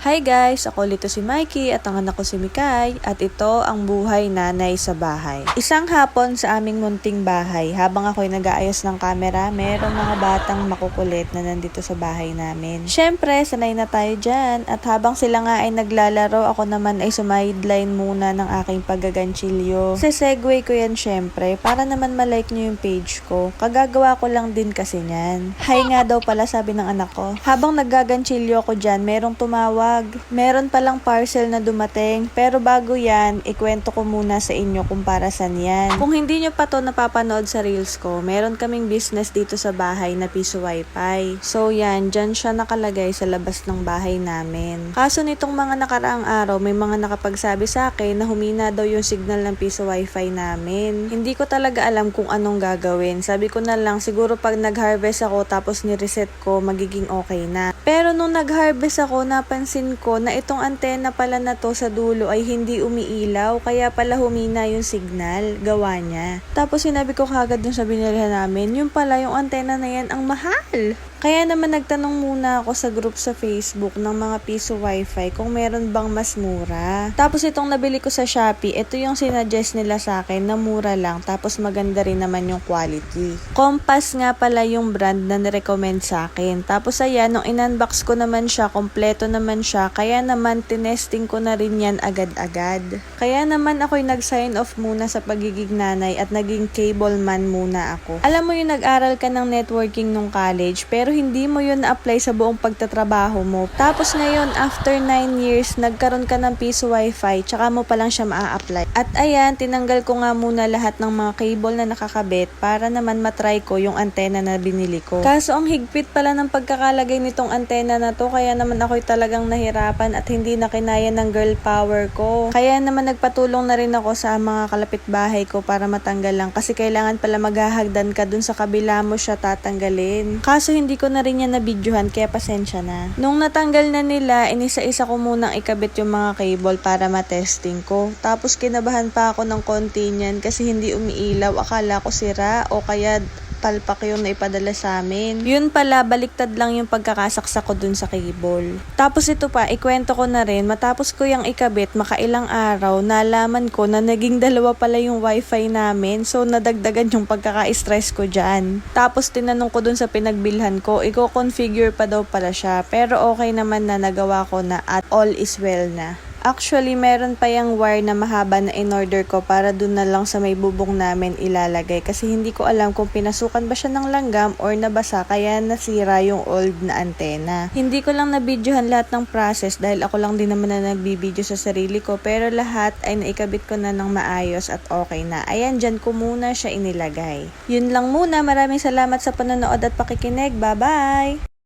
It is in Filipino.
Hi guys! Ako ulit si Mikey at ang anak ko si Mikay at ito ang buhay nanay sa bahay. Isang hapon sa aming munting bahay, habang ako'y nag-aayos ng camera, merong mga batang makukulit na nandito sa bahay namin. Syempre, sanay na tayo dyan at habang sila nga ay naglalaro, ako naman ay sumideline muna ng aking paggaganchilyo. Sesegue ko yan syempre para naman malike nyo yung page ko. Kagagawa ko lang din kasi nyan. Hi nga daw pala sabi ng anak ko. Habang naggaganchilyo ako dyan, merong tumawag. Meron palang parcel na dumating, pero bago yan, ikwento ko muna sa inyo kung para saan yan. Kung hindi nyo pa to napapanood sa reels ko, meron kaming business dito sa bahay na piso wifi. So yan, dyan siya nakalagay sa labas ng bahay namin. Kaso nitong mga nakaraang araw, may mga nakapagsabi sa akin na humina daw yung signal ng piso wifi namin. Hindi ko talaga alam kung anong gagawin. Sabi ko na lang, siguro pag nag-harvest ako tapos ni-reset ko, magiging okay na. Pero nung nag-harvest ako, napansin ko na itong antena pala na to sa dulo ay hindi umiilaw, kaya pala humina yung signal, gawa niya. Tapos sinabi ko kagad dun sa binilihan namin, yung pala yung antena na yan ang mahal. Kaya naman nagtanong muna ako sa group sa Facebook ng mga piso wifi kung meron bang mas mura. Tapos itong nabili ko sa Shopee, ito yung sinuggest nila sa akin na mura lang tapos maganda rin naman yung quality. Compass nga pala yung brand na nirecommend sa akin. Tapos ayan, nung in-unbox ko naman siya, kompleto naman siya, kaya naman tinesting ko na rin yan agad-agad. Kaya naman ako'y nag-sign off muna sa pagiging nanay at naging cable man muna ako. Alam mo yung nag-aral ka ng networking nung college pero hindi mo yun na-apply sa buong pagtatrabaho mo. Tapos ngayon, after 9 years, nagkaroon ka ng piso wifi, tsaka mo pa lang siya maa-apply. At ayan, tinanggal ko nga muna lahat ng mga cable na nakakabit para naman matry ko yung antena na binili ko. Kaso ang higpit pala ng pagkakalagay nitong antena na to, kaya naman ako'y talagang nahirapan at hindi na kinaya ng girl power ko. Kaya naman nagpatulong na rin ako sa mga kalapit bahay ko para matanggal lang kasi kailangan pala maghahagdan ka dun sa kabila mo siya tatanggalin. Kaso hindi ko na rin yan nabidyohan kaya pasensya na. Nung natanggal na nila, inisa-isa ko munang ikabit yung mga cable para matesting ko. Tapos kinabahan pa ako ng konti niyan kasi hindi umiilaw. Akala ko sira o kaya palpak yung naipadala sa amin. Yun pala, baliktad lang yung pagkakasaksak ko dun sa cable. Tapos ito pa, ikwento ko na rin, matapos ko yung ikabit, makailang araw, nalaman ko na naging dalawa pala yung wifi namin. So, nadagdagan yung pagkaka-stress ko dyan. Tapos, tinanong ko dun sa pinagbilhan ko, i-configure pa daw pala siya. Pero okay naman na nagawa ko na at all is well na. Actually, meron pa yung wire na mahaba na in-order ko para dun na lang sa may bubong namin ilalagay kasi hindi ko alam kung pinasukan ba siya ng langgam or nabasa kaya nasira yung old na antena. Hindi ko lang nabidyohan lahat ng process dahil ako lang din naman na nagbibideo sa sarili ko pero lahat ay naikabit ko na ng maayos at okay na. Ayan, dyan ko muna siya inilagay. Yun lang muna. Maraming salamat sa panonood at pakikinig. Bye-bye!